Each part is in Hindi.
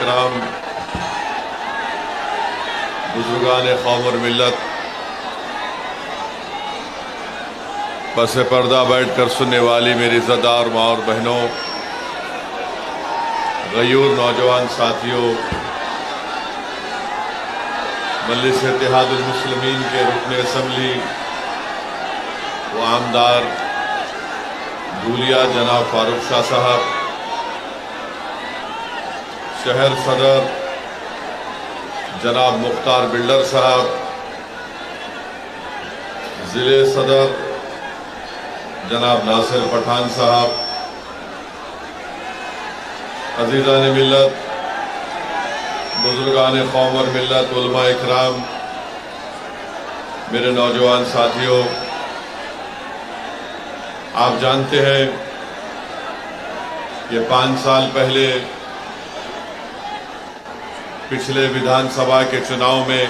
इकराम, बुजुर्गान कौम और मिल्लत, पस पर्दा बैठ कर सुनने वाली मेरी इज़्ज़तदार माँ और बहनों, गयूर नौजवान साथियों, मजलिस इत्तेहादुल मुस्लिमीन के रुकन असम्बली व आमदार धूलिया जनाब फारूक शाह साहब, शहर सदर जनाब मुख्तार बिल्डर साहब, ज़िले सदर जनाब नासिर पठान साहब, अज़ीज़ान मिल्लत, बुजुर्गान कौम और मिल्लत, उलमा इकराम, मेरे नौजवान साथियों, आप जानते हैं कि 5 साल पहले पिछले विधानसभा के चुनाव में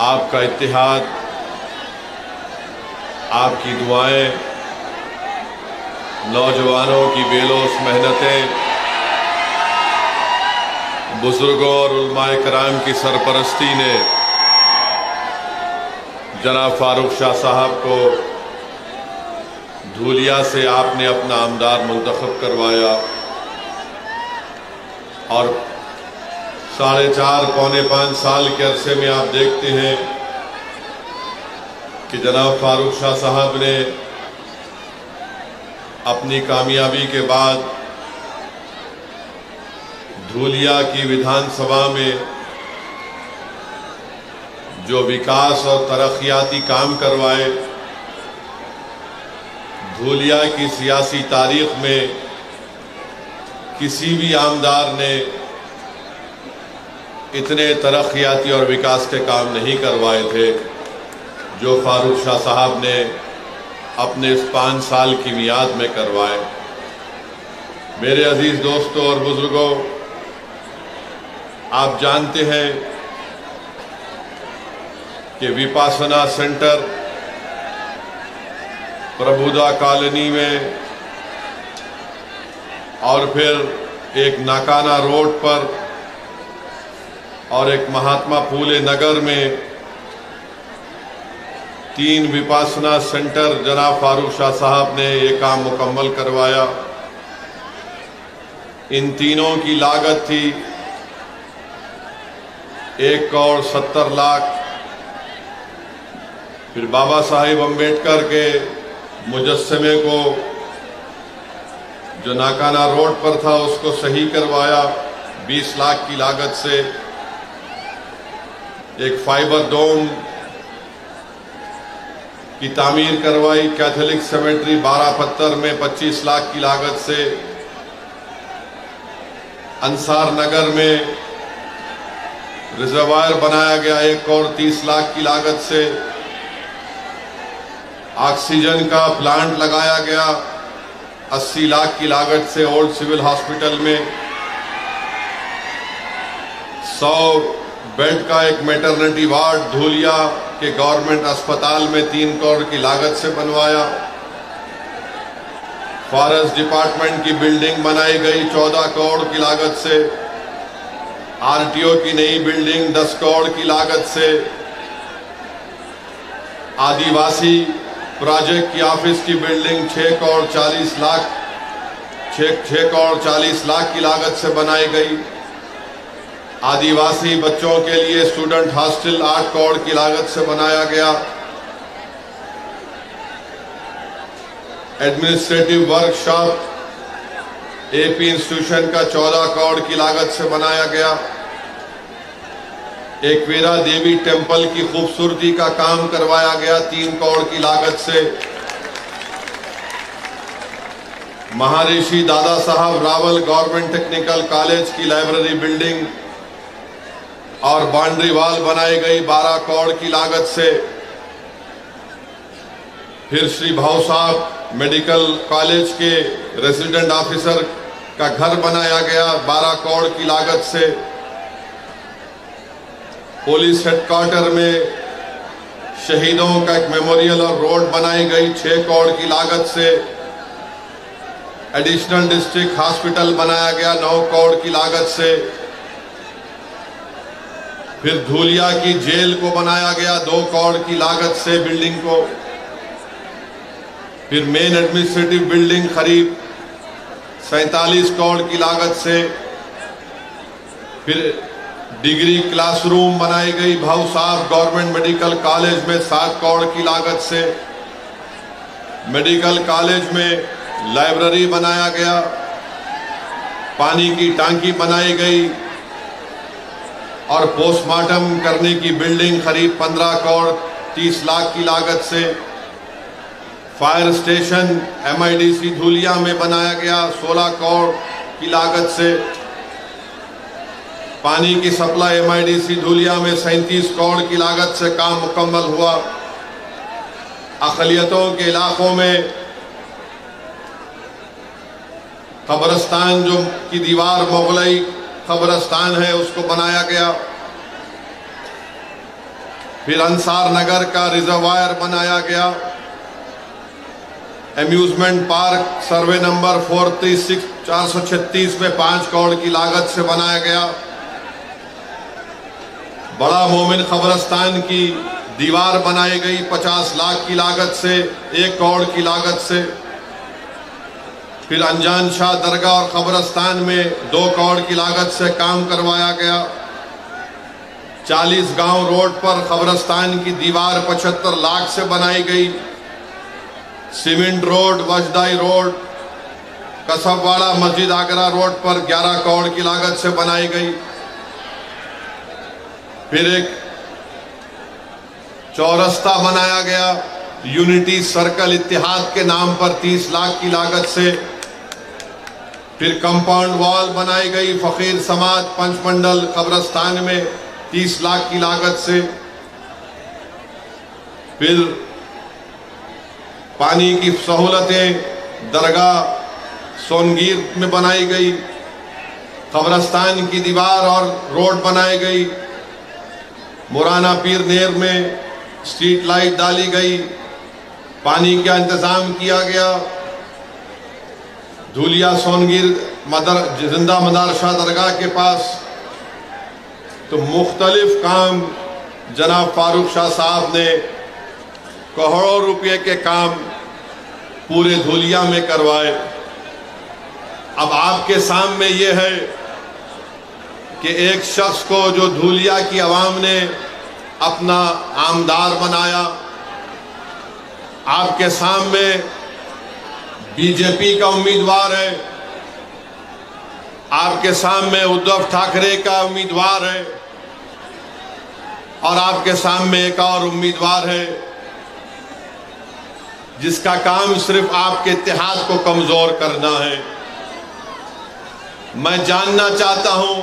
आपका इत्तेहाद, आपकी दुआएं, नौजवानों की बेलोस मेहनतें, बुजुर्गों और उलमाए कराम की सरपरस्ती ने जनाब फारूक शाह साहब को धूलिया से आपने अपना आमदार मुंतखब करवाया और 4.5 पौने 5 साल के अरसे में आप देखते हैं कि जनाब फारूक शाह साहब ने अपनी कामयाबी के बाद धूलिया की विधानसभा में जो विकास और तरक्याती काम करवाए, धूलिया की सियासी तारीख में किसी भी आमदार ने इतने तरक्याती और विकास के काम नहीं करवाए थे जो फारूक शाह साहब ने अपने इस 5 साल की मियाद में करवाए। मेरे अजीज दोस्तों और बुजुर्गों, आप जानते हैं कि विपासना सेंटर प्रबुदा कॉलोनी में और फिर एक नाकाना रोड पर और एक महात्मा फूले नगर में 3 विपासना सेंटर जनाब फारूक शाह साहब ने ये काम मुकम्मल करवाया। इन तीनों की लागत थी 1 करोड़ 70 लाख। फिर बाबा साहेब अम्बेडकर के मुजस्समे को जो नाकाना रोड पर था उसको सही करवाया 20 लाख की लागत से। एक फाइबर डोम की तामीर करवाई कैथोलिक सेमेट्री 12 पत्थर में 25 लाख की लागत से। अंसार नगर में रिजर्वायर बनाया गया 1 करोड़ 30 लाख की लागत से। ऑक्सीजन का प्लांट लगाया गया 80 लाख की लागत से ओल्ड सिविल हॉस्पिटल में। 100 बेड का एक मैटरनिटी वार्ड धूलिया के गवर्नमेंट अस्पताल में 3 करोड़ की लागत से बनवाया। फॉरेस्ट डिपार्टमेंट की बिल्डिंग बनाई गई 14 करोड़ की लागत से। आरटीओ की नई बिल्डिंग 10 करोड़ की लागत से। आदिवासी प्रोजेक्ट की ऑफिस की बिल्डिंग 6 करोड़ 40 लाख की लागत से बनाई गई। आदिवासी बच्चों के लिए स्टूडेंट हॉस्टल 8 करोड़ की लागत से बनाया गया। एडमिनिस्ट्रेटिव वर्कशॉप एपी इंस्टीट्यूशन का 14 करोड़ की लागत से बनाया गया। एकवीरा देवी टेंपल की खूबसूरती का काम करवाया गया 3 करोड़ की लागत से। महर्षि Dada Saheb Rawal government technical college की लाइब्रेरी बिल्डिंग और बाउंड्री वॉल बनाई गई 12 करोड़ की लागत से। फिर श्री भाऊ साहब मेडिकल कॉलेज के रेजिडेंट ऑफिसर का घर बनाया गया 12 करोड़ की लागत से। पुलिस हेडक्वार्टर में शहीदों का एक मेमोरियल और रोड बनाई गई 6 करोड़ की लागत से। एडिशनल डिस्ट्रिक्ट हॉस्पिटल बनाया गया 9 करोड़ की लागत से। फिर धूलिया की जेल को बनाया गया 2 करोड़ की लागत से बिल्डिंग को। फिर मेन एडमिनिस्ट्रेटिव बिल्डिंग करीब 47 करोड़ की लागत से। फिर डिग्री क्लासरूम बनाई गई भाऊ साहब गवर्नमेंट मेडिकल कॉलेज में 7 करोड़ की लागत से। मेडिकल कॉलेज में लाइब्रेरी बनाया गया, पानी की टांकी बनाई गई और पोस्टमार्टम करने की बिल्डिंग करीब 15 करोड़ 30 लाख की लागत से। फायर स्टेशन MIDC धूलिया में बनाया गया 16 करोड़ की लागत से। पानी की सप्लाई MIDC धूलिया में 37 करोड़ की लागत से काम मुकम्मल हुआ। अक़लियतों के इलाकों में कब्रिस्तान जो की दीवार मुगलई कब्रिस्तान है उसको बनाया गया। फिर अंसार नगर का रिजर्वायर बनाया गया। एम्यूजमेंट पार्क सर्वे नंबर 436 में 5 करोड़ की लागत से बनाया गया। बड़ा मोमिन कब्रिस्तान की दीवार बनाई गई 50 लाख की लागत से, 1 करोड़ की लागत से। फिर अनजान शाह दरगाह और कब्रिस्तान में 2 करोड़ की लागत से काम करवाया गया। 40 गांव रोड पर कब्रिस्तान की दीवार 75 लाख से बनाई गई। सीमेंट रोड, वजदाई रोड, कसबवाड़ा मस्जिद आगरा रोड पर 11 करोड़ की लागत से बनाई गई। फिर एक चौरस्ता बनाया गया यूनिटी सर्कल इत्तेहाद के नाम पर 30 लाख की लागत से। फिर कंपाउंड वॉल बनाई गई फकीर समाज पंचमंडल कब्रिस्तान में 30 लाख की लागत से। फिर पानी की सहूलतें दरगाह सोनगीर में बनाई गई। कब्रिस्तान की दीवार और रोड बनाई गई। मुराना पीर नेर में स्ट्रीट लाइट डाली गई। पानी का इंतजाम किया गया। धूलिया सोनगीर जिंदा मदरसा दरगाह के पास तो मुख्तलिफ काम जनाब फारूक शाह साहब ने करोड़ों रुपए के काम पूरे धूलिया में करवाए। अब आपके सामने ये है कि एक शख्स को जो धूलिया की आवाम ने अपना आमदार बनाया, आपके सामने बीजेपी का उम्मीदवार है, आपके सामने उद्धव ठाकरे का उम्मीदवार है और आपके सामने एक और उम्मीदवार है जिसका काम सिर्फ आपके इत्तेहाद को कमजोर करना है। मैं जानना चाहता हूं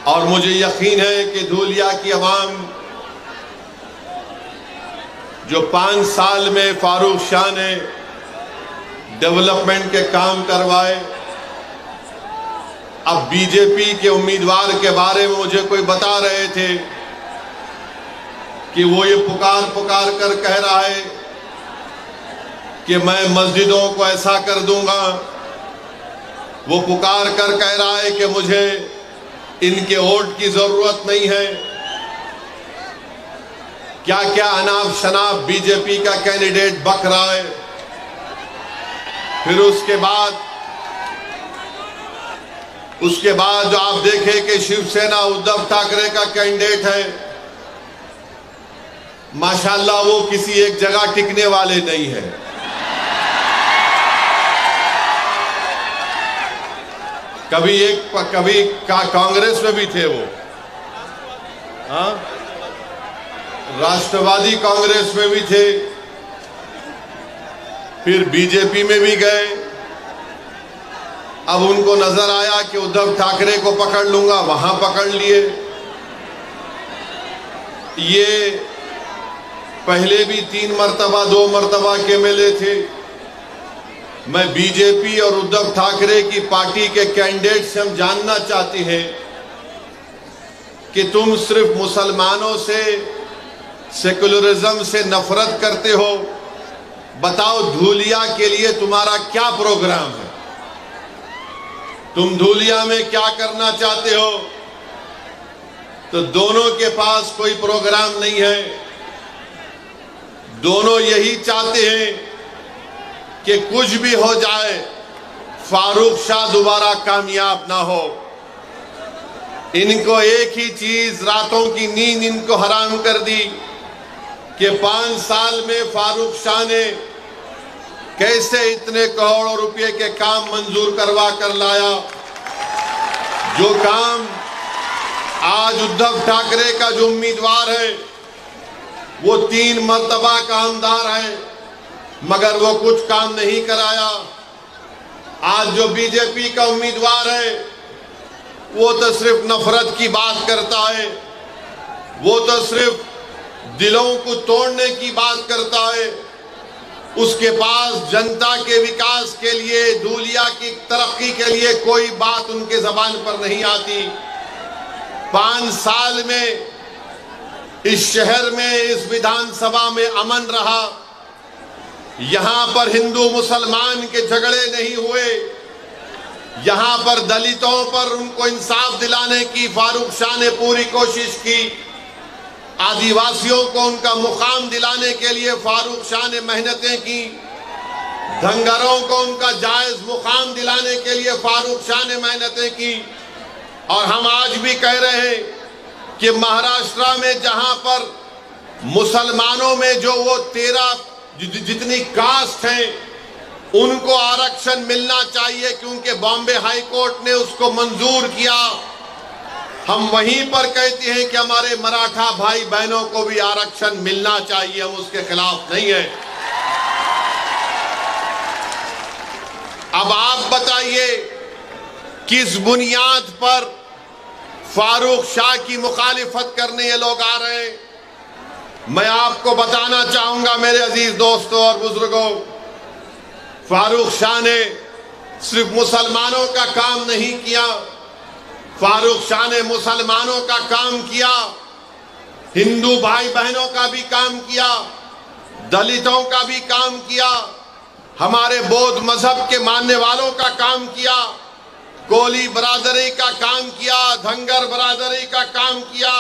और मुझे यकीन है कि धूलिया की आवाम जो 5 साल में फारूक शाह ने डेवलपमेंट के काम करवाए, अब बीजेपी के उम्मीदवार के बारे में मुझे कोई बता रहे थे कि वो ये पुकार कर कह रहा है कि मैं मस्जिदों को ऐसा कर दूंगा। वो पुकार कर कह रहा है कि मुझे इनके वोट की जरूरत नहीं है। क्या क्या अनाप शनाप बीजेपी का कैंडिडेट बक रहा है। फिर उसके बाद जो आप देखें कि शिवसेना उद्धव ठाकरे का कैंडिडेट है, माशाल्लाह वो किसी एक जगह टिकने वाले नहीं है। कभी कांग्रेस में भी थे वो, हाँ, राष्ट्रवादी कांग्रेस में भी थे, फिर बीजेपी में भी गए। अब उनको नजर आया कि उद्धव ठाकरे को पकड़ लूंगा, वहां पकड़ लिए। ये पहले भी 3 मरतबा 2 मरतबा के MLA थे। मैं बीजेपी और उद्धव ठाकरे की पार्टी के कैंडिडेट से हम जानना चाहते हैं कि तुम सिर्फ मुसलमानों से, सेकुलरिज्म से नफरत करते हो बताओ धूलिया के लिए तुम्हारा क्या प्रोग्राम है? तुम धूलिया में क्या करना चाहते हो? तो दोनों के पास कोई प्रोग्राम नहीं है। दोनों यही चाहते हैं कि कुछ भी हो जाए, फारूक शाह दोबारा कामयाब ना हो। इनको एक ही चीज, रातों की नींद इनको हराम कर दी कि 5 साल में फारूक शाह ने कैसे इतने करोड़ों रुपए के काम मंजूर करवा कर लाया। जो काम आज उद्धव ठाकरे का जो उम्मीदवार है वो 3 मर्तबा कामदार है, मगर वो कुछ काम नहीं कराया। आज जो बीजेपी का उम्मीदवार है वो तो सिर्फ नफरत की बात करता है, वो तो सिर्फ दिलों को तोड़ने की बात करता है। उसके पास जनता के विकास के लिए, धूलिया की तरक्की के लिए कोई बात उनके जबान पर नहीं आती। 5 साल में इस शहर में, इस विधानसभा में अमन रहा। यहां पर हिंदू मुसलमान के झगड़े नहीं हुए। यहां पर दलितों पर उनको इंसाफ दिलाने की फारूक शाह ने पूरी कोशिश की। आदिवासियों को उनका मुकाम दिलाने के लिए फारूक शाह ने मेहनतें की। धंगरों को उनका जायज मुकाम दिलाने के लिए फारूक शाह ने मेहनतें की। और हम आज भी कह रहे हैं कि महाराष्ट्र में जहां पर मुसलमानों में जो वो 13 जितनी कास्ट हैं उनको आरक्षण मिलना चाहिए, क्योंकि बॉम्बे हाई कोर्ट ने उसको मंजूर किया। हम वहीं पर कहते हैं कि हमारे मराठा भाई बहनों को भी आरक्षण मिलना चाहिए, हम उसके खिलाफ नहीं है। अब आप बताइए किस बुनियाद पर फारूक शाह की मुखालिफत करने ये लोग आ रहे हैं? मैं आपको बताना चाहूंगा मेरे अजीज दोस्तों और बुजुर्गों, फारूक शाह ने सिर्फ मुसलमानों का काम नहीं किया, फारूक शाह ने मुसलमानों का काम किया, हिंदू भाई बहनों का भी काम किया, दलितों का भी काम किया, हमारे बौद्ध मजहब के मानने वालों का काम किया, कोली बरादरी का काम किया, धंगर बरादरी का काम किया।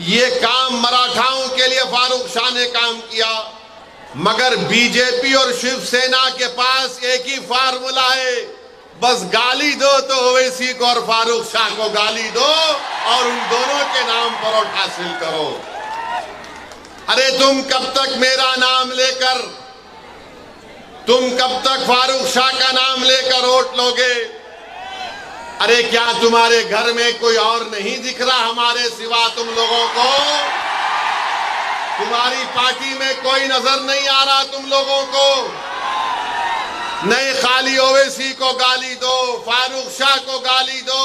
ये काम मराठाओं के लिए फारूक शाह ने काम किया। मगर बीजेपी और शिवसेना के पास एक ही फार्मूला है, बस गाली दो तो ओवैसी को और फारूक शाह को गाली दो और उन दोनों के नाम पर वोट हासिल करो। अरे तुम कब तक मेरा नाम लेकर, तुम कब तक फारूक शाह का नाम लेकर वोट लोगे? अरे क्या तुम्हारे घर में कोई और नहीं दिख रहा हमारे सिवा तुम लोगों को? तुम्हारी पार्टी में कोई नजर नहीं आ रहा तुम लोगों को? नहीं, खाली ओवैसी को गाली दो, फारूक शाह को गाली दो,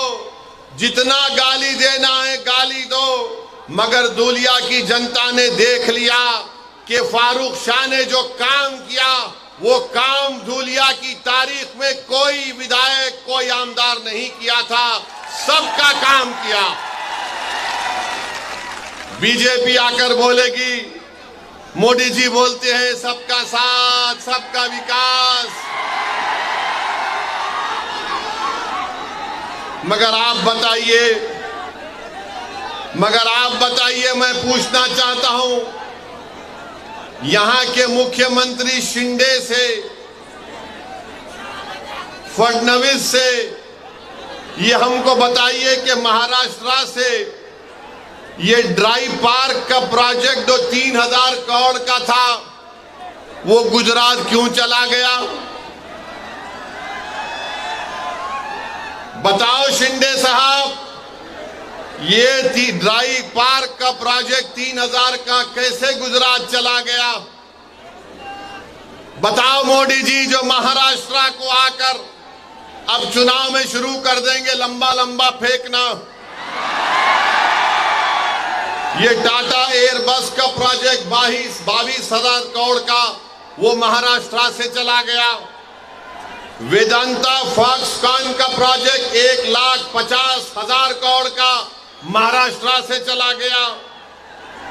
जितना गाली देना है गाली दो। मगर धूलिया की जनता ने देख लिया कि फारूक शाह ने जो काम किया वो काम धूलिया की तारीख में कोई विधायक, कोई आमदार नहीं किया था, सबका काम किया। बीजेपी आकर बोलेगी, मोदी जी बोलते हैं सबका साथ, सबका विकास, मगर आप बताइए, मैं पूछना चाहता हूं यहां के मुख्यमंत्री शिंदे से, फडणवीस से, ये हमको बताइए कि महाराष्ट्र से ये ड्राई पार्क का प्रोजेक्ट जो 3000 करोड़ का था वो गुजरात क्यों चला गया? बताओ शिंदे साहब, ये ड्राई पार्क का प्रोजेक्ट 3000 का कैसे गुजरात चला गया? बताओ मोदी जी, जो महाराष्ट्र को आकर अब चुनाव में शुरू कर देंगे लंबा लंबा फेंकना। ये टाटा एयरबस का प्रोजेक्ट 22,000 करोड़ का वो महाराष्ट्र से चला गया। वेदांता फॉक्सकॉन का प्रोजेक्ट 1,50,000 करोड़ का महाराष्ट्र से चला गया।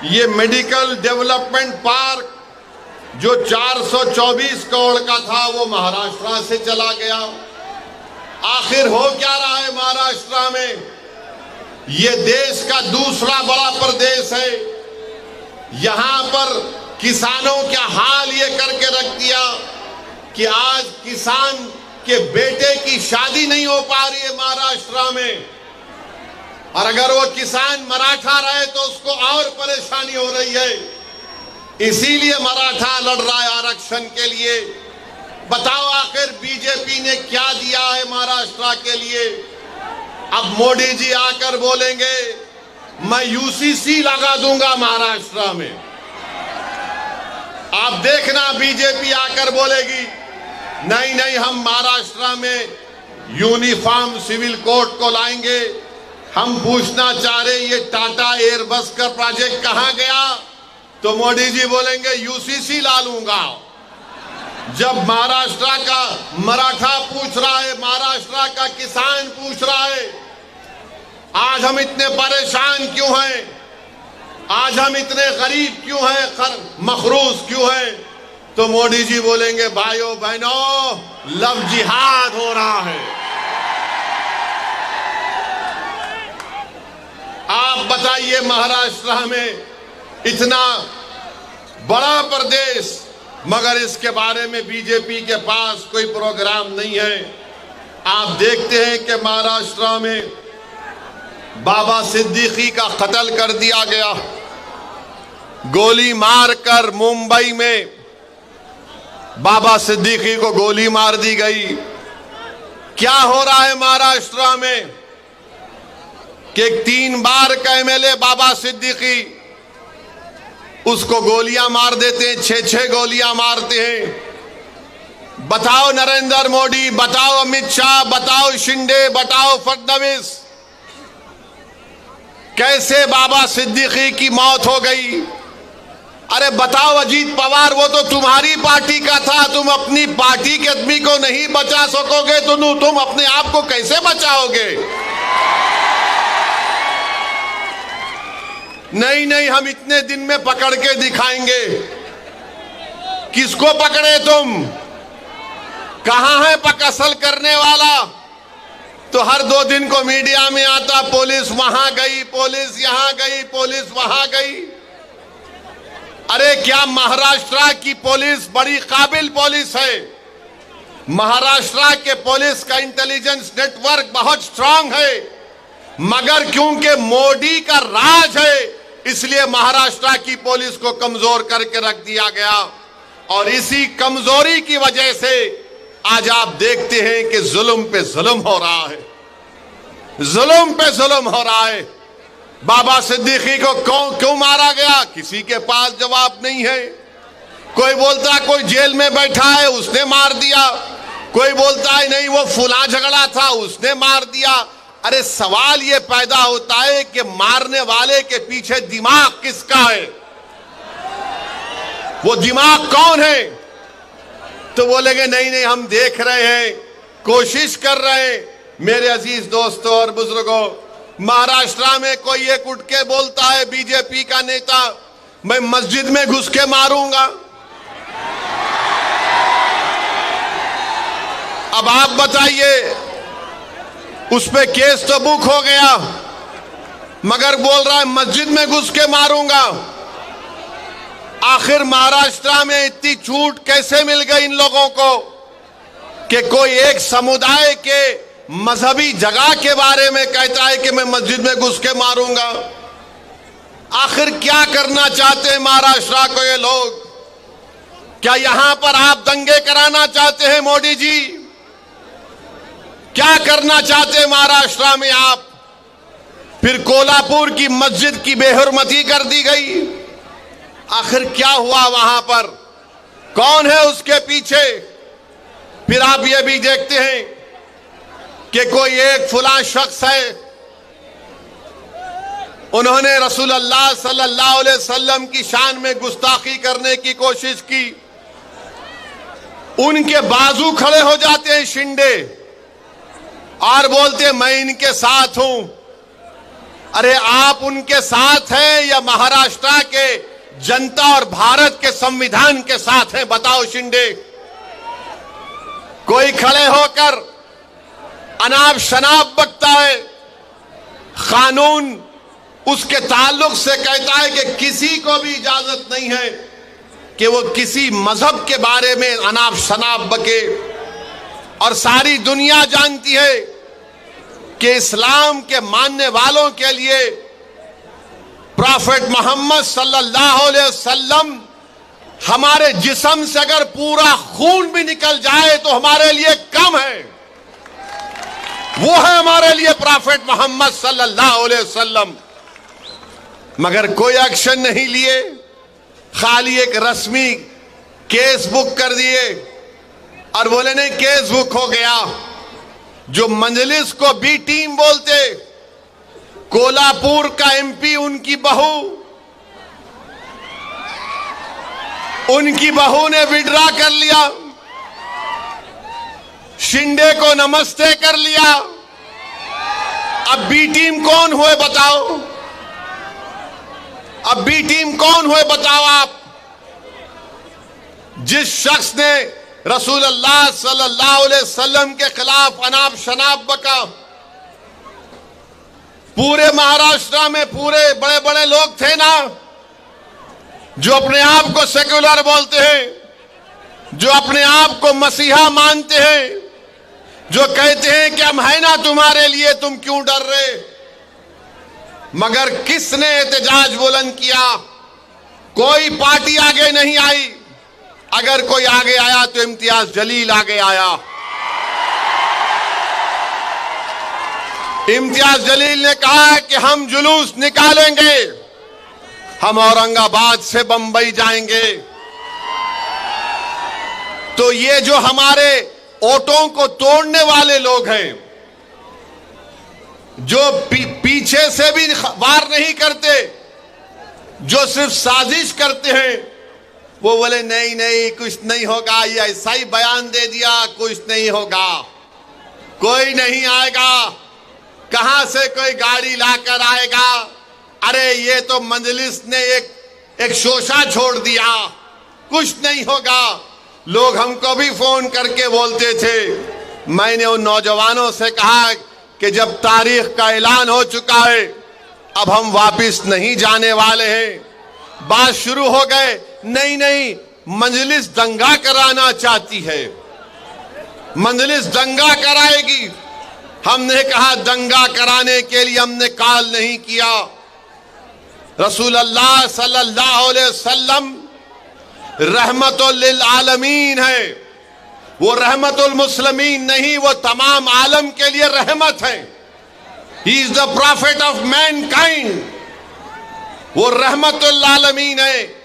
ये मेडिकल डेवलपमेंट पार्क जो 424 करोड़ का था वो महाराष्ट्र से चला गया। आखिर हो क्या रहा है महाराष्ट्र में? ये देश का दूसरा बड़ा प्रदेश है। यहां पर किसानों का हाल ये करके रख दिया कि आज किसान के बेटे की शादी नहीं हो पा रही है महाराष्ट्र में, और अगर वो किसान मराठा रहे तो उसको और परेशानी हो रही है। इसीलिए मराठा लड़ रहा है आरक्षण के लिए। बताओ आखिर बीजेपी ने क्या दिया है महाराष्ट्र के लिए? अब मोदी जी आकर बोलेंगे मैं यूसीसी लगा दूंगा महाराष्ट्र में। आप देखना बीजेपी आकर बोलेगी नहीं नहीं, हम महाराष्ट्र में यूनिफॉर्म सिविल कोड को लाएंगे। हम पूछना चाह रहे ये टाटा एयरबस का प्रोजेक्ट कहां गया? तो मोदी जी बोलेंगे यूसीसी ला लूंगा। जब महाराष्ट्र का मराठा पूछ रहा है, महाराष्ट्र का किसान पूछ रहा है आज हम इतने परेशान क्यों हैं, आज हम इतने गरीब क्यों हैं, मखरूज क्यों हैं, तो मोदी जी बोलेंगे भाइयों बहनों लव जिहाद हो रहा है। आप बताइए महाराष्ट्र में इतना बड़ा प्रदेश, मगर इसके बारे में बीजेपी के पास कोई प्रोग्राम नहीं है। आप देखते हैं कि महाराष्ट्र में बाबा सिद्दीकी का कत्ल कर दिया गया, गोली मारकर मुंबई में बाबा सिद्दीकी को गोली मार दी गई। क्या हो रहा है महाराष्ट्र में कि 3 बार का एमएलए बाबा सिद्दीकी उसको गोलियां मार देते हैं, 6-6 गोलियां मारते हैं। बताओ नरेंद्र मोदी, बताओ अमित शाह, बताओ शिंदे, बताओ फडणवीस, कैसे बाबा सिद्दीकी की मौत हो गई? अरे बताओ अजीत पवार, वो तो तुम्हारी पार्टी का था, तुम अपनी पार्टी के आदमी को नहीं बचा सकोगे तो तुम अपने आप को कैसे बचाओगे? नहीं नहीं, हम इतने दिन में पकड़ के दिखाएंगे। किसको पकड़े तुम? कहां है असल करने वाला? तो हर 2 दिन को मीडिया में आता पुलिस वहां गई, पुलिस यहां गई, पुलिस वहां गई। अरे क्या महाराष्ट्र की पुलिस बड़ी काबिल पुलिस है? महाराष्ट्र के पुलिस का इंटेलिजेंस नेटवर्क बहुत स्ट्रांग है, मगर क्योंकि मोदी का राज है इसलिए महाराष्ट्र की पुलिस को कमजोर करके रख दिया गया। और इसी कमजोरी की वजह से आज आप देखते हैं कि जुल्म पे जुल्म हो रहा है, जुल्म पे जुल्म हो रहा है। बाबा सिद्दीकी को क्यों मारा गया? किसी के पास जवाब नहीं है। कोई बोलता है कोई जेल में बैठा है उसने मार दिया, कोई बोलता है नहीं वो फुला झगड़ा था उसने मार दिया। अरे सवाल ये पैदा होता है कि मारने वाले के पीछे दिमाग किसका है? वो दिमाग कौन है? तो बोलेंगे नहीं नहीं, हम देख रहे हैं, कोशिश कर रहे हैं। मेरे अजीज दोस्तों और बुजुर्गों, महाराष्ट्र में कोई एक उठ के बोलता है बीजेपी का नेता, मैं मस्जिद में घुस के मारूंगा। अब आप बताइए, उस पे केस तो बुक हो गया, मगर बोल रहा है मस्जिद में घुस के मारूंगा। आखिर महाराष्ट्र में इतनी छूट कैसे मिल गई इन लोगों को कि कोई एक समुदाय के मजहबी जगह के बारे में कहता है कि मैं मस्जिद में घुस के मारूंगा? आखिर क्या करना चाहते हैं महाराष्ट्र को ये लोग? क्या यहां पर आप दंगे कराना चाहते हैं मोदी जी? क्या करना चाहते हैं महाराष्ट्र में आप? फिर कोल्हापुर की मस्जिद की बेहुरमती कर दी गई। आखिर क्या हुआ वहां पर? कौन है उसके पीछे? फिर आप ये भी देखते हैं कि कोई एक फुला शख्स है, उन्होंने रसूलुल्लाह सल्लल्लाहु अलैहि वसल्लम की शान में गुस्ताखी करने की कोशिश की। उनके बाजू खड़े हो जाते हैं शिंदे और बोलते हैं मैं इनके साथ हूं। अरे आप उनके साथ हैं या महाराष्ट्र के जनता और भारत के संविधान के साथ हैं? बताओ शिंदे। कोई खड़े होकर अनाप शनाप बकता है, कानून उसके ताल्लुक से कहता है कि किसी को भी इजाजत नहीं है कि वो किसी मजहब के बारे में अनाप शनाप बके। और सारी दुनिया जानती है कि इस्लाम के मानने वालों के लिए प्रॉफेट मोहम्मद सल्लल्लाहु अलैहि वसल्लम हमारे जिस्म से अगर पूरा खून भी निकल जाए तो हमारे लिए कम है। वो है हमारे लिए प्रॉफेट मोहम्मद सल्लल्लाहु अलैहि वसल्लम। मगर कोई एक्शन नहीं लिए, खाली एक रस्मी केस बुक कर दिए और बोले नहीं केस बुक हो गया। जो मजलिस को बी टीम बोलते, कोल्हापुर का एमपी उनकी बहू ने विड्रा कर लिया, शिंदे को नमस्ते कर लिया। अब बी टीम कौन हुए बताओ? अब बी टीम कौन हुए बताओ आप? जिस शख्स ने रसूलुल्लाह सल्लल्लाहु अलैहि वसल्लम के खिलाफ अनाप शनाप बका, पूरे महाराष्ट्र में पूरे बड़े बड़े लोग थे ना जो अपने आप को सेक्युलर बोलते हैं, जो अपने आप को मसीहा मानते हैं, जो कहते हैं कि हम है ना तुम्हारे लिए, तुम क्यों डर रहे? मगर किसने एहतजाज बुलंद किया? कोई पार्टी आगे नहीं आई। अगर कोई आगे आया तो इम्तियाज जलील आगे आया। इम्तियाज जलील ने कहा कि हम जुलूस निकालेंगे, हम औरंगाबाद से बंबई जाएंगे। तो ये जो हमारे ओटों को तोड़ने वाले लोग हैं, जो पीछे से भी वार नहीं करते, जो सिर्फ साजिश करते हैं, वो बोले नहीं नहीं कुछ नहीं होगा, ये ऐसा ही बयान दे दिया, कुछ नहीं होगा, कोई नहीं आएगा, कहां से कोई गाड़ी लाकर आएगा, अरे ये तो मजलिस ने एक शोशा छोड़ दिया, कुछ नहीं होगा। लोग हमको भी फोन करके बोलते थे। मैंने उन नौजवानों से कहा कि जब तारीख का ऐलान हो चुका है, अब हम वापस नहीं जाने वाले हैं। बात शुरू हो गए, नहीं नहीं मजलिस दंगा कराना चाहती है, मजलिस दंगा कराएगी। हमने कहा दंगा कराने के लिए हमने कॉल नहीं किया। रसूलुल्लाह सल्लल्लाहु अलैहि वसल्लम रहमतुल लिल आलमीन है, वो रहमतुल मुस्लिमीन नहीं, वो तमाम आलम के लिए रहमत है। He is the profit of Mankind, वो रहमतुल आलमीन है।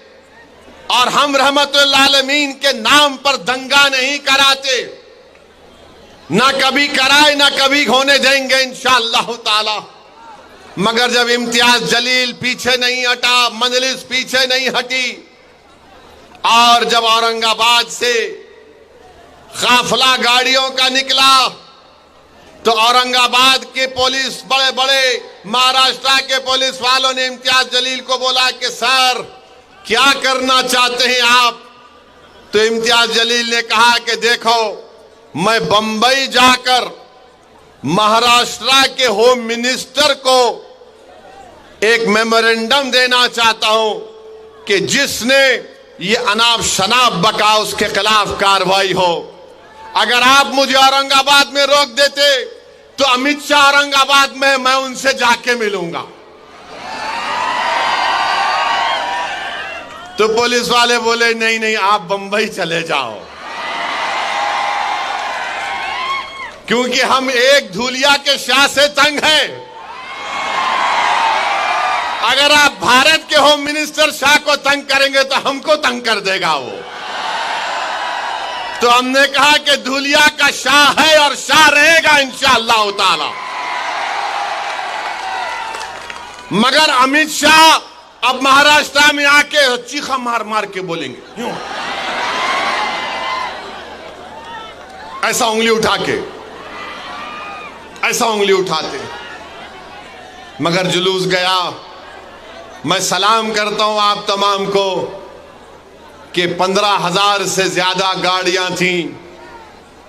और हम रहमतुल आलमीन के नाम पर दंगा नहीं कराते, ना कभी कराए ना कभी होने देंगे इंशाअल्लाह ताला। मगर जब इम्तियाज जलील पीछे नहीं हटा, मजलिस पीछे नहीं हटी, और जब औरंगाबाद से काफिला गाड़ियों का निकला तो औरंगाबाद के पुलिस, बड़े बड़े महाराष्ट्र के पुलिस वालों ने इम्तियाज जलील को बोला कि सर क्या करना चाहते हैं आप? तो इम्तियाज जलील ने कहा कि देखो, मैं बंबई जाकर महाराष्ट्र के होम मिनिस्टर को एक मेमोरेंडम देना चाहता हूं कि जिसने ये अनाप शनाप बका उसके खिलाफ कार्रवाई हो। अगर आप मुझे औरंगाबाद में रोक देते तो अमित शाह औरंगाबाद में, मैं उनसे जाके मिलूंगा। तो पुलिस वाले बोले नहीं नहीं आप बंबई चले जाओ, क्योंकि हम एक धूलिया के शाह से तंग हैं। अगर आप भारत के होम मिनिस्टर शाह को तंग करेंगे तो हमको तंग कर देगा वो। तो हमने कहा कि धूलिया का शाह है और शाह रहेगा इंशाअल्लाह ताला। मगर अमित शाह अब महाराष्ट्र में आके चीखा मार मार के बोलेंगे, क्यों ऐसा उंगली उठा के, ऐसा उंगली उठाते। मगर जुलूस गया, मैं सलाम करता हूं आप तमाम को कि 15,000 से ज्यादा गाड़ियां थीं,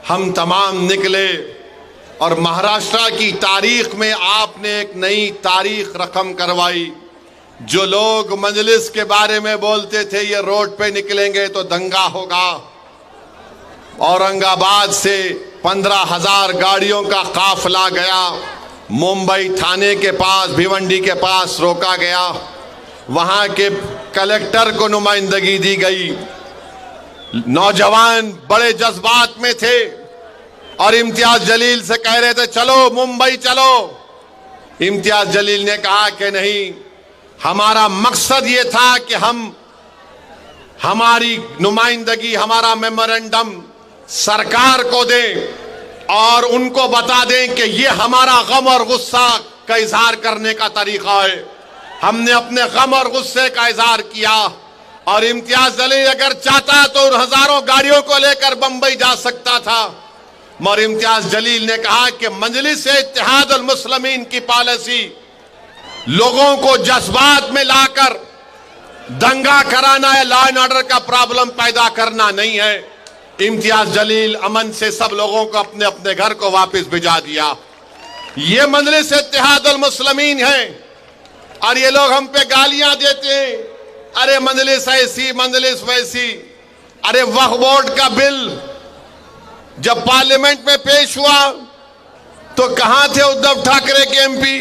हम तमाम निकले और महाराष्ट्र की तारीख में आपने एक नई तारीख रकम करवाई। जो लोग मजलिस के बारे में बोलते थे ये रोड पे निकलेंगे तो दंगा होगा, औरंगाबाद से 15,000 गाड़ियों का काफिला गया, मुंबई थाने के पास भिवंडी के पास रोका गया, वहां के कलेक्टर को नुमाइंदगी दी गई। नौजवान बड़े जज्बात में थे और इम्तियाज जलील से कह रहे थे चलो मुंबई चलो। इम्तियाज जलील ने कहा कि नहीं, हमारा मकसद ये था कि हम हमारी नुमाइंदगी, हमारा मेमोरेंडम सरकार को दें और उनको बता दें कि ये हमारा गम और गुस्सा का इजहार करने का तरीका है। हमने अपने गम और गुस्से का इजहार किया और इम्तियाज जलील अगर चाहता तो उन हजारों गाड़ियों को लेकर बंबई जा सकता था, मगर इम्तियाज जलील ने कहा कि मजलिस इत्तेहाद अल मुस्लिमीन की पॉलिसी लोगों को जज्बात में लाकर दंगा कराना है, लॉ एंड ऑर्डर का प्रॉब्लम पैदा करना नहीं है। इम्तियाज जलील अमन से सब लोगों को अपने अपने घर को वापस भिजा दिया। ये मजलिस इत्तेहाद अल मुस्लिमीन है और ये लोग हम पे गालियां देते हैं, अरे मजलिस ऐसी मजलिस वैसी। अरे वक्फ बोर्ड का बिल जब पार्लियामेंट में पेश हुआ तो कहां थे उद्धव ठाकरे के एमपी?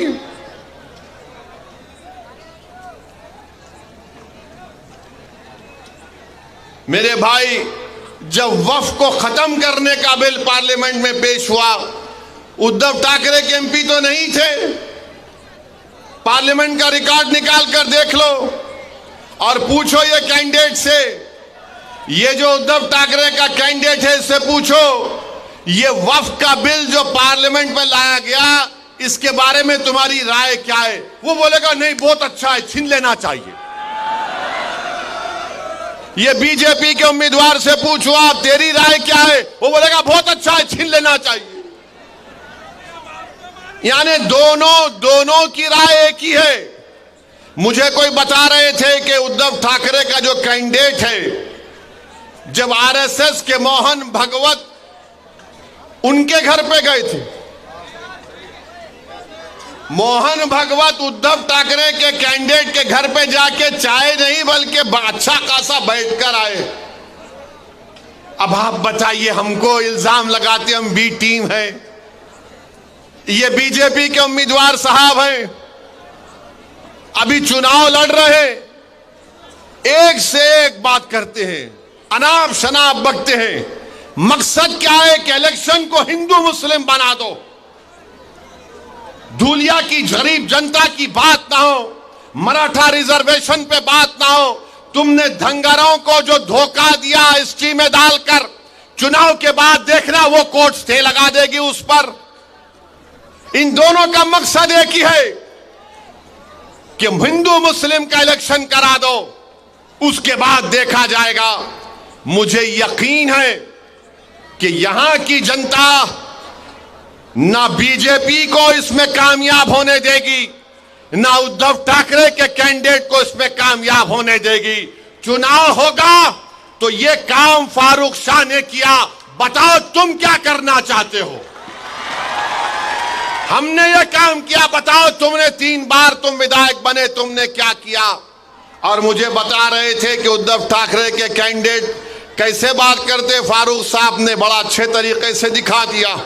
मेरे भाई, जब वक्फ को खत्म करने का बिल पार्लियामेंट में पेश हुआ, उद्धव ठाकरे के एमपी तो नहीं थे। पार्लियामेंट का रिकॉर्ड निकाल कर देख लो और पूछो ये कैंडिडेट से, ये जो उद्धव ठाकरे का कैंडिडेट है इससे पूछो ये वक्फ का बिल जो पार्लियामेंट में लाया गया इसके बारे में तुम्हारी राय क्या है? वो बोलेगा नहीं बहुत अच्छा है, छीन लेना चाहिए। ये बीजेपी के उम्मीदवार से पूछो आप तेरी राय क्या है, वो बोलेगा बहुत अच्छा है, छीन लेना चाहिए। यानी दोनों की राय एक ही है। मुझे कोई बता रहे थे कि उद्धव ठाकरे का जो कैंडिडेट है, जब आरएसएस के मोहन भागवत उनके घर पे गए थे, मोहन भागवत उद्धव ठाकरे के कैंडिडेट के घर पे जाके चाय नहीं बल्कि अच्छा खासा बैठकर आए। अब आप बताइए, हमको इल्जाम लगाते हम बी टीम है, ये बीजेपी के उम्मीदवार साहब हैं, अभी चुनाव लड़ रहे, एक से एक बात करते हैं, अनाप शनाप बकते हैं। मकसद क्या है कि इलेक्शन को हिंदू मुस्लिम बना दो, धूलिया की गरीब जनता की बात ना हो, मराठा रिजर्वेशन पे बात ना हो। तुमने धंगरों को जो धोखा दिया स्कीम में डालकर, चुनाव के बाद देखना वो कोर्ट स्टे लगा देगी उस पर। इन दोनों का मकसद एक ही है कि हिंदू मुस्लिम का इलेक्शन करा दो, उसके बाद देखा जाएगा। मुझे यकीन है कि यहां की जनता ना बीजेपी को इसमें कामयाब होने देगी, ना उद्धव ठाकरे के कैंडिडेट को इसमें कामयाब होने देगी। चुनाव होगा तो ये काम फारूक शाह ने किया, बताओ तुम क्या करना चाहते हो? हमने ये काम किया, बताओ तुमने 3 बार तुम विधायक बने, तुमने क्या किया? और मुझे बता रहे थे कि उद्धव ठाकरे के कैंडिडेट कैसे बात करते, फारूक साहब ने बड़ा अच्छे तरीके से दिखा दिया।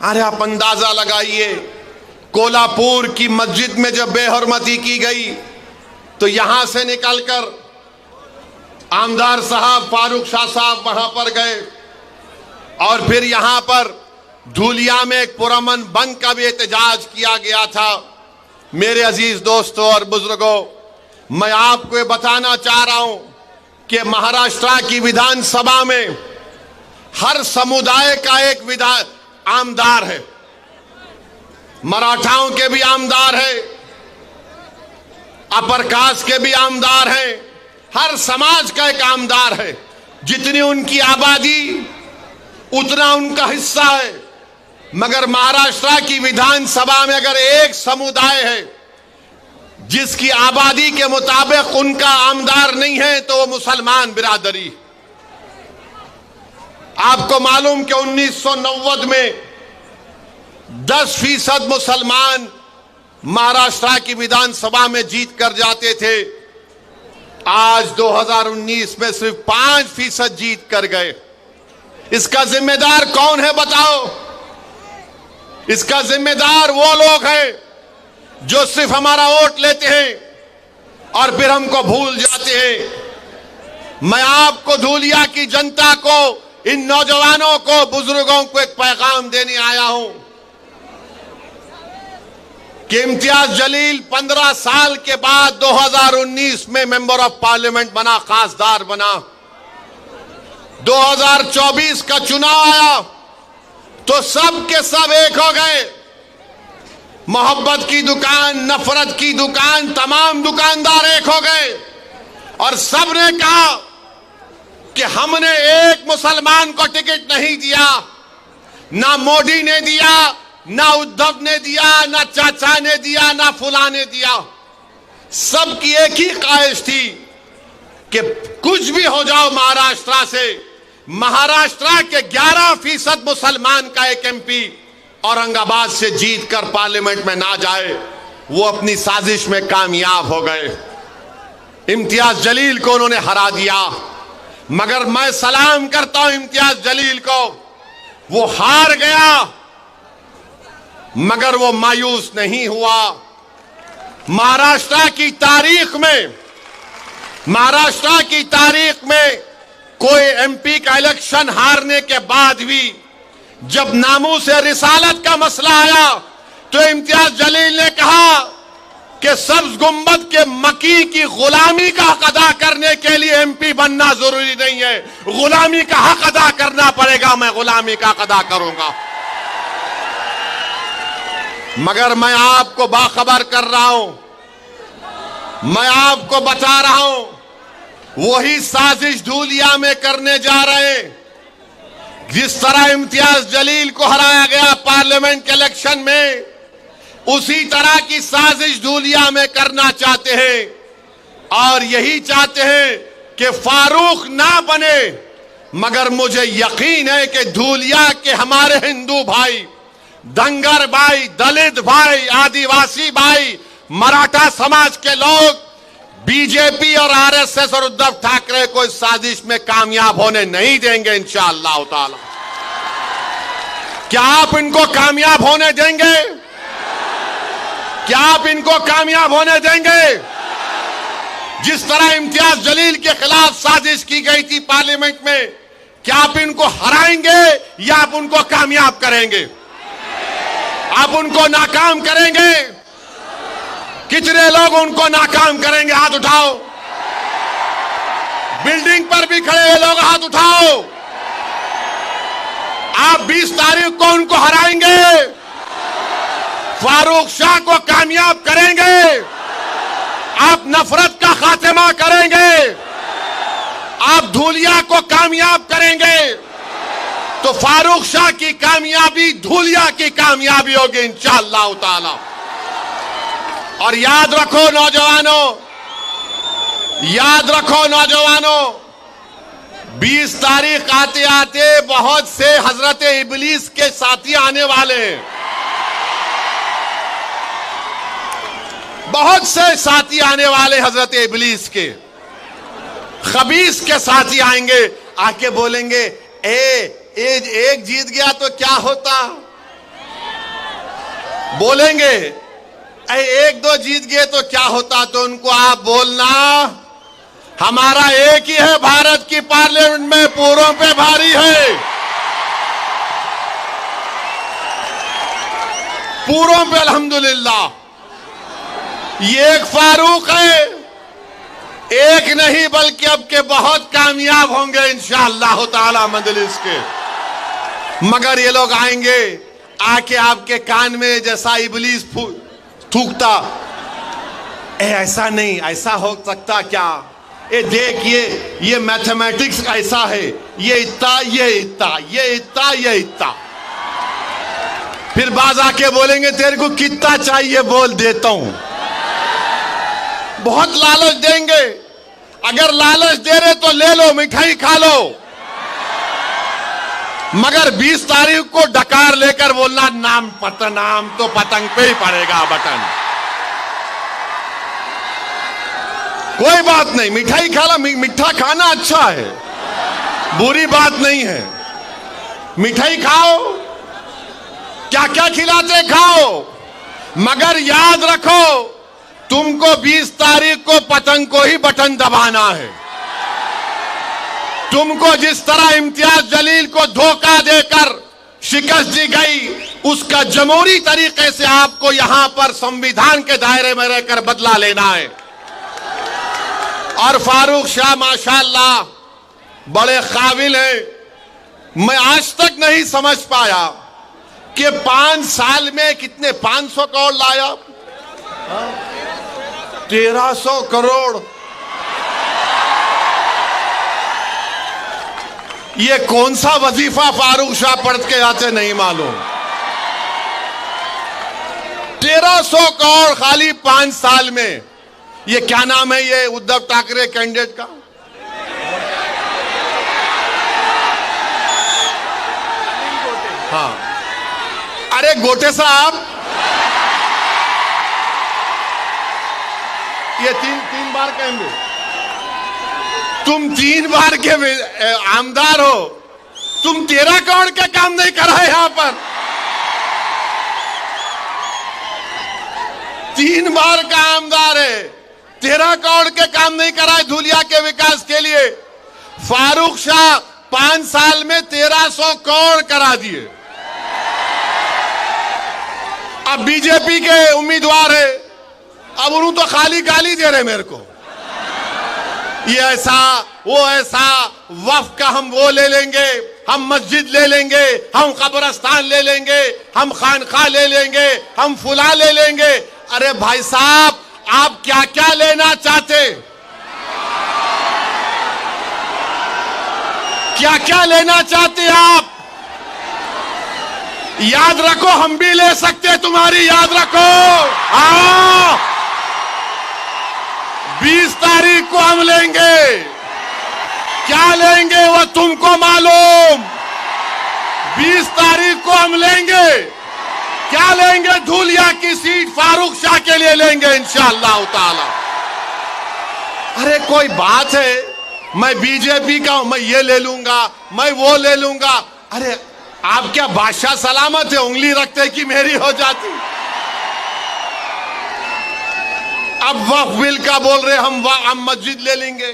अरे आप अंदाजा लगाइए, कोल्हापुर की मस्जिद में जब बेहरमती की गई तो यहां से निकलकर आमदार साहब फारूक शाह साहब वहां पर गए और फिर यहां पर धूलिया में एक पुरअमन बंद का भी एहतजाज किया गया था। मेरे अजीज दोस्तों और बुजुर्गों, मैं आपको ये बताना चाह रहा हूं कि महाराष्ट्र की विधानसभा में हर समुदाय का एक आमदार है। मराठाओं के भी आमदार है, अपर कास्ट के भी आमदार हैं, हर समाज का एक आमदार है। जितनी उनकी आबादी उतना उनका हिस्सा है। मगर महाराष्ट्र की विधानसभा में अगर एक समुदाय है जिसकी आबादी के मुताबिक उनका आमदार नहीं है तो वो मुसलमान बिरादरी। आपको मालूम कि 1990 में 10% मुसलमान महाराष्ट्र की विधानसभा में जीत कर जाते थे। आज 2019 में सिर्फ 5% जीत कर गए। इसका जिम्मेदार कौन है बताओ? इसका जिम्मेदार वो लोग हैं जो सिर्फ हमारा वोट लेते हैं और फिर हमको भूल जाते हैं। मैं आपको, धूलिया की जनता को, इन नौजवानों को, बुजुर्गों को एक पैगाम देने आया हूं कि इम्तियाज जलील 15 साल के बाद 2019 में मेंबर ऑफ पार्लियामेंट बना, खासदार बना। 2024 का चुनाव आया तो सब के सब एक हो गए। मोहब्बत की दुकान, नफरत की दुकान, तमाम दुकानदार एक हो गए और सब ने कहा कि हमने एक मुसलमान को टिकट नहीं दिया। ना मोदी ने दिया, ना उद्धव ने दिया, ना चाचा ने दिया, ना फुला ने दिया। सबकी एक ही ख्वाहिश थी कि कुछ भी हो जाओ महाराष्ट्र से, महाराष्ट्र के 11% मुसलमान का एक एमपी औरंगाबाद से जीत कर पार्लियामेंट में ना जाए। वो अपनी साजिश में कामयाब हो गए। इम्तियाज जलील को उन्होंने हरा दिया। मगर मैं सलाम करता हूं इम्तियाज जलील को। वो हार गया मगर वो मायूस नहीं हुआ। महाराष्ट्र की तारीख में कोई एमपी का इलेक्शन हारने के बाद भी जब नामूस से रिसालत का मसला आया तो इम्तियाज जलील ने कहा कि सब्ज गुंबद के मकी की गुलामी का हक अदा करने के लिए एमपी बनना जरूरी नहीं है। गुलामी का हक अदा करना पड़ेगा, मैं गुलामी का हक अदा करूंगा। मगर मैं आपको बाखबर कर रहा हूं, मैं आपको बता रहा हूं, वही साजिश धूलिया में करने जा रहे हैं। जिस तरह इम्तियाज जलील को हराया गया पार्लियामेंट के इलेक्शन में, उसी तरह की साजिश धूलिया में करना चाहते हैं और यही चाहते हैं कि फारूक ना बने। मगर मुझे यकीन है कि धूलिया के हमारे हिंदू भाई, दंगर भाई, दलित भाई, आदिवासी भाई, मराठा समाज के लोग बीजेपी और आरएसएस और उद्धव ठाकरे को इस साजिश में कामयाब होने नहीं देंगे इंशाअल्लाह ताला। क्या आप इनको कामयाब होने देंगे? क्या आप इनको कामयाब होने देंगे? जिस तरह इम्तियाज जलील के खिलाफ साजिश की गई थी पार्लियामेंट में, क्या आप इनको हराएंगे या आप उनको कामयाब करेंगे? आप उनको नाकाम करेंगे? कितने लोग उनको नाकाम करेंगे? हाथ उठाओ। बिल्डिंग पर भी खड़े हुए लोग हाथ उठाओ। आप 20 तारीख को उनको हराएंगे, फारूक शाह को कामयाब करेंगे, आप नफरत का खात्मा करेंगे, आप धूलिया को कामयाब करेंगे, तो फारूक शाह की कामयाबी धूलिया की कामयाबी होगी इंशाअल्लाह ताला। और याद रखो नौजवानों, 20 तारीख आते आते बहुत से हजरत इबलीस के साथी आने वाले हैं। बहुत से साथी आने वाले हजरत इबलीस के, खबीस के साथी आएंगे, आके बोलेंगे एक जीत गया तो क्या होता। बोलेंगे एक दो जीत गए तो क्या होता। तो उनको आप बोलना, हमारा एक ही है भारत की पार्लियामेंट में, पूरों पे भारी है, पूरों पे अल्हम्दुलिल्लाह। ये एक फारूक है, एक नहीं बल्कि अब के बहुत कामयाब होंगे इंशाअल्लाह ताला मजलिस के। मगर ये लोग आएंगे, आके आपके कान में जैसा इबलीस थूकता, ऐसा नहीं, ऐसा हो सकता क्या, देख ये मैथमेटिक्स ऐसा है, ये इतना, ये इतना, ये इतना, ये इतना। फिर बाज आके बोलेंगे तेरे को कितना चाहिए, बोल देता हूं। बहुत लालच देंगे, अगर लालच दे रहे तो ले लो, मिठाई खा लो, मगर 20 तारीख को डकार लेकर बोलना नाम तो पतंग पे ही पड़ेगा बटन। कोई बात नहीं, मिठाई खा लो, मीठा खाना अच्छा है, बुरी बात नहीं है। मिठाई खाओ, क्या क्या खिलाते खाओ, मगर याद रखो तुमको 20 तारीख को पतंग को ही बटन दबाना है। तुमको जिस तरह इम्तियाज जलील को धोखा देकर शिकस्त दी गई, उसका जमहूरी तरीके से आपको यहां पर संविधान के दायरे में रहकर बदला लेना है। और फारूक शाह माशाअल्लाह बड़े काबिल हैं। मैं आज तक नहीं समझ पाया कि 5 साल में कितने 500 करोड़ लाया, 1300 करोड़। ये कौन सा वजीफा फारूक शाह पढ़ के आते नहीं मालूम। 1300 करोड़ खाली 5 साल में। ये क्या नाम है ये उद्धव ठाकरे कैंडिडेट का? हाँ, अरे गोटे साहब, ये तीन बार कहेंगे, तुम 3 बार के आमदार हो, तुम 13 करोड़ के काम नहीं कराए यहां पर। 3 बार का आमदार है, 13 करोड़ के काम नहीं कराए धुलिया के विकास के लिए। फारूक शाह 5 साल में 1300 करोड़ करा दिए। अब बीजेपी के उम्मीदवार है, अब उन्होंने तो खाली गाली दे रहे मेरे को, ये ऐसा वो ऐसा, वक्फ का हम वो ले लेंगे, हम मस्जिद ले लेंगे, हम कब्रिस्तान ले लेंगे, हम खानका ले लेंगे, हम फुला ले लेंगे। अरे भाई साहब, आप क्या क्या लेना चाहते, क्या क्या लेना चाहते आप? याद रखो, हम भी ले सकते तुम्हारी, याद रखो। हाँ, 20 तारीख को हम लेंगे। क्या लेंगे वो तुमको मालूम। 20 तारीख को हम लेंगे। क्या लेंगे? धुलिया की सीट फारूक शाह के लिए लेंगे इंशाअल्लाह ताला। अरे कोई बात है, मैं बीजेपी का हूं, मैं ये ले लूंगा, मैं वो ले लूंगा। अरे आप क्या बादशाह सलामत है, उंगली रखते कि मेरी हो जाती। अब वक्फ बिल का बोल रहे हम मस्जिद ले लेंगे।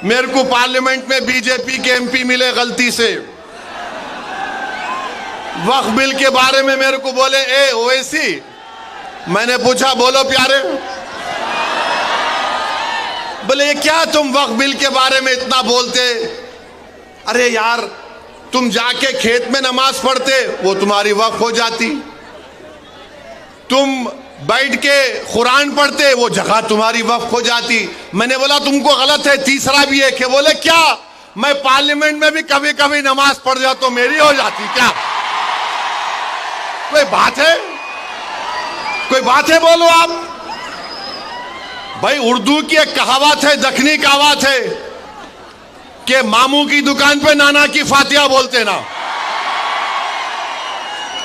मेरे को पार्लियामेंट में बीजेपी के एमपी मिले गलती से, वक्फ बिल के बारे में मेरे को बोले ए ओवैसी। मैंने पूछा बोलो प्यारे, बोले ये क्या तुम वक्फ बिल के बारे में इतना बोलते। अरे यार, तुम जाके खेत में नमाज पढ़ते, वो तुम्हारी वक्फ हो जाती। तुम बैठ के कुरान पढ़ते, वो जगह तुम्हारी वक्फ हो जाती। मैंने बोला तुमको गलत है। तीसरा भी है कि बोले क्या मैं पार्लियामेंट में भी कभी कभी नमाज पढ़ जाता तो मेरी हो जाती क्या? कोई बात है? कोई बात है बोलो आप। भाई उर्दू की एक कहावत है, दखनी कहावत है कि मामू की दुकान पे नाना की फातिहा बोलते ना।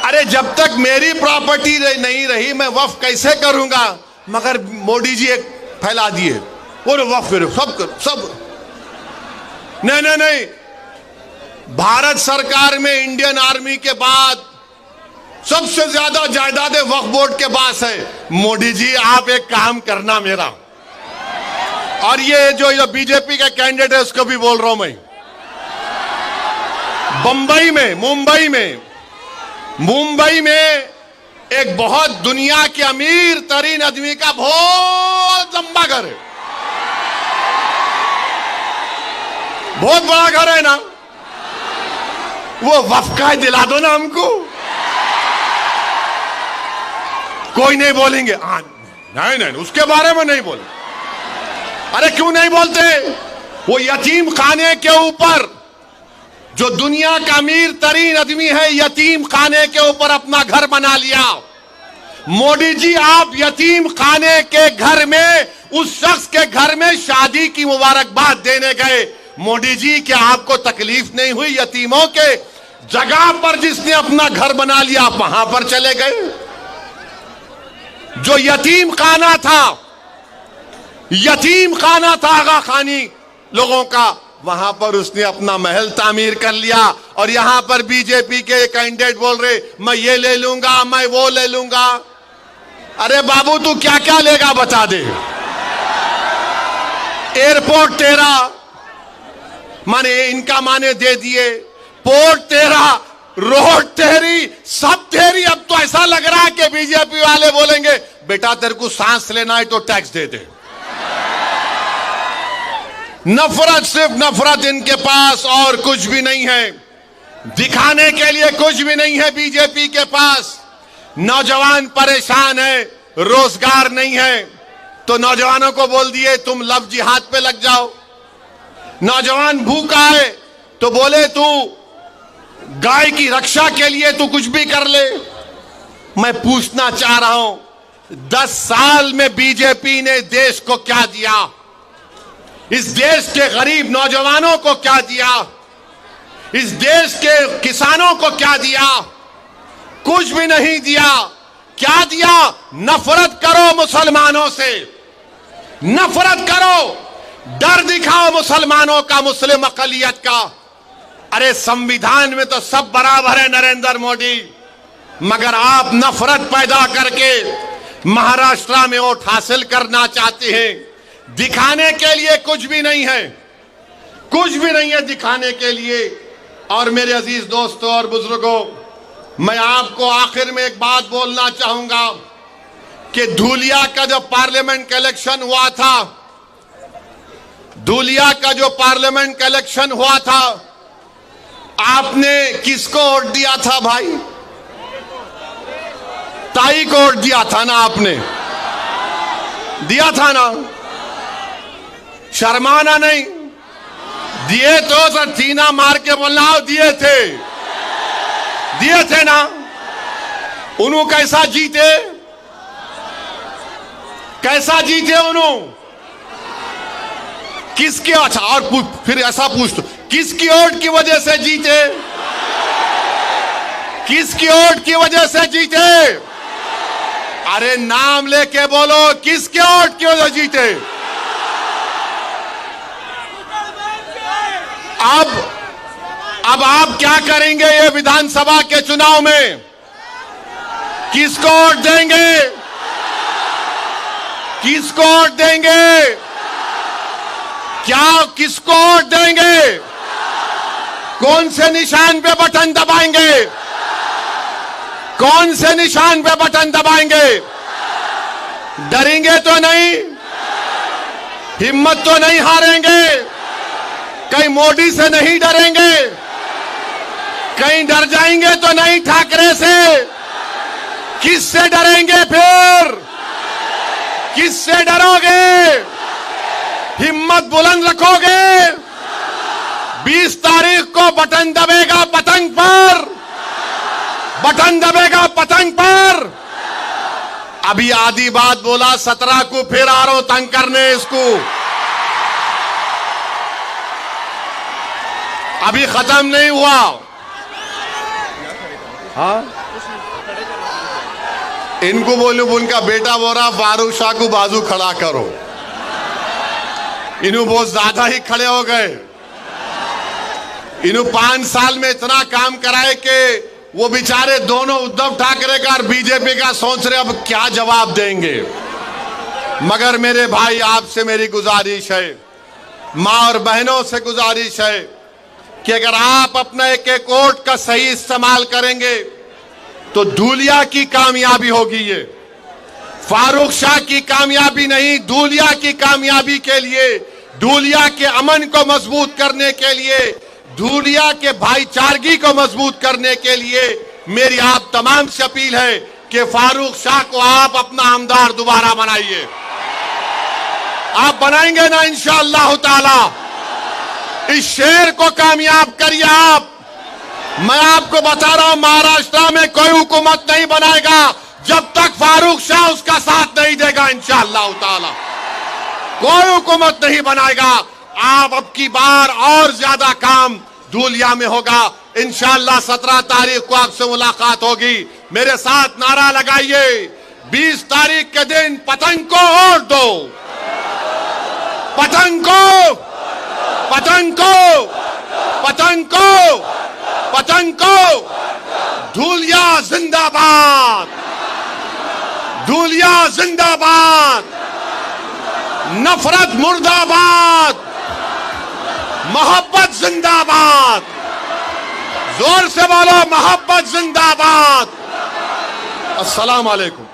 अरे जब तक मेरी प्रॉपर्टी नहीं रही मैं वक्फ कैसे करूंगा? मगर मोदी जी एक फैला दिए और वक्फ सब नहीं नहीं नहीं। भारत सरकार में इंडियन आर्मी के बाद सबसे ज्यादा जायदादें वक्फ बोर्ड के पास है। मोदी जी आप एक काम करना मेरा, और ये जो बीजेपी का कैंडिडेट है उसको भी बोल रहा हूं मैं, मुंबई में एक बहुत दुनिया के अमीर तरीन आदमी का बहुत लंबा घर है, बहुत बड़ा घर है ना। वो वक्फ का दिला दो ना हमको। कोई नहीं बोलेंगे नहीं नहीं उसके बारे में नहीं बोले। अरे क्यों नहीं बोलते? वो यतीम खाने के ऊपर, जो दुनिया का अमीर तरीन आदमी है, यतीम खाने के ऊपर अपना घर बना लिया। मोदी जी, आप यतीम खाने के घर में उस शख्स के घर में शादी की मुबारकबाद देने गए। मोदी जी, क्या आपको तकलीफ नहीं हुई? यतीमों के जगह पर जिसने अपना घर बना लिया, आप वहां पर चले गए। जो यतीम खाना था आगा खानी लोगों का, वहां पर उसने अपना महल तामीर कर लिया। और यहां पर बीजेपी के कैंडिडेट बोल रहे, मैं ये ले लूंगा, मैं वो ले लूंगा। अरे बाबू, तू क्या क्या लेगा बता दे। एयरपोर्ट तेरा, माने इनका माने दे दिए, पोर्ट तेरा, रोड तेरी, सब तेरी। अब तो ऐसा लग रहा है कि बीजेपी वाले बोलेंगे, बेटा तेरे को सांस लेना है तो टैक्स दे दे। नफरत, सिर्फ नफरत इनके पास, और कुछ भी नहीं है। दिखाने के लिए कुछ भी नहीं है बीजेपी के पास। नौजवान परेशान है, रोजगार नहीं है, तो नौजवानों को बोल दिए तुम लव जिहाद पे लग जाओ। नौजवान भूखा है तो बोले तू गाय की रक्षा के लिए तू कुछ भी कर ले। मैं पूछना चाह रहा हूं, 10 साल में बीजेपी ने देश को क्या दिया? इस देश के गरीब नौजवानों को क्या दिया? इस देश के किसानों को क्या दिया? कुछ भी नहीं दिया। क्या दिया? नफरत करो मुसलमानों से, नफरत करो, डर दिखाओ मुसलमानों का, मुस्लिम अकलियत का। अरे संविधान में तो सब बराबर है नरेंद्र मोदी, मगर आप नफरत पैदा करके महाराष्ट्र में वोट हासिल करना चाहते हैं। दिखाने के लिए कुछ भी नहीं है, कुछ भी नहीं है दिखाने के लिए। और मेरे अजीज दोस्तों और बुजुर्गों, मैं आपको आखिर में एक बात बोलना चाहूंगा कि धूलिया का जो पार्लियामेंट का इलेक्शन हुआ था, धूलिया का जो पार्लियामेंट का इलेक्शन हुआ था, आपने किसको वोट दिया था भाई? ताई को वोट दिया था ना, आपने दिया था ना? शर्माना नहीं, दिए तो सर सीना मार के बोलना, दिए थे ना। उन्हों कैसा जीते, कैसा जीते उन्हों? किसके, अच्छा और फिर ऐसा पूछ दो, किसकी वोट की वजह से जीते? किसकी वोट की वजह से जीते? अरे नाम लेके बोलो, किसके वोट की वजह से जीते? अब आप क्या करेंगे ये विधानसभा के चुनाव में? किसको वोट देंगे? किसको वोट देंगे? क्या किसको वोट देंगे? कौन से निशान पे बटन दबाएंगे? कौन से निशान पे बटन दबाएंगे? डरेंगे तो नहीं, हिम्मत तो नहीं हारेंगे, कहीं मोदी से नहीं डरेंगे, कहीं डर जाएंगे तो नहीं ठाकरे से? किससे डरेंगे फिर? किससे डरोगे? हिम्मत बुलंद रखोगे? 20 तारीख को बटन दबेगा पतंग पर, बटन दबेगा पतंग पर। अभी आधी बात बोला, 17 को फिर आ रहा हूं तंग करने इसको। अभी खत्म नहीं हुआ। हाँ, इनको बोलूं, उनका बेटा बोल रहा फारूक शाह को बाजू खड़ा करो। इन्हों बहुत ज्यादा ही खड़े हो गए। इन्हों 5 साल में इतना काम कराए कि वो बेचारे दोनों उद्धव ठाकरे का और बीजेपी का सोच रहे अब क्या जवाब देंगे। मगर मेरे भाई, आपसे मेरी गुजारिश है, मां और बहनों से गुजारिश है कि अगर आप अपना एक एक वोट का सही इस्तेमाल करेंगे तो धूलिया की कामयाबी होगी। ये फारूक शाह की कामयाबी नहीं, धूलिया की कामयाबी के लिए, धूलिया के अमन को मजबूत करने के लिए, धूलिया के भाईचारगी को मजबूत करने के लिए मेरी आप तमाम से अपील है कि फारूक शाह को आप अपना आमदार दोबारा बनाइए। आप बनाएंगे ना इंशाअल्लाह ताला? इस शेर को कामयाब करिए आप। मैं आपको बता रहा हूं, महाराष्ट्र में कोई हुकूमत नहीं बनाएगा जब तक फारूक शाह उसका साथ नहीं देगा इंशाअल्लाह ताला कोई हुकूमत नहीं बनाएगा। आप अब की बार और ज्यादा काम धूलिया में होगा इंशाअल्लाह। 17 तारीख को आपसे मुलाकात होगी। मेरे साथ नारा लगाइए, 20 तारीख के दिन पतंग को वोट दो, पतंग को, पतंग को, पतंग को, पतंग को। धूलिया जिंदाबाद, धूलिया जिंदाबाद, नफरत मुर्दाबाद, मोहब्बत जिंदाबाद। जोर से बोलो, मोहब्बत जिंदाबाद। अस्सलाम वालेकुम।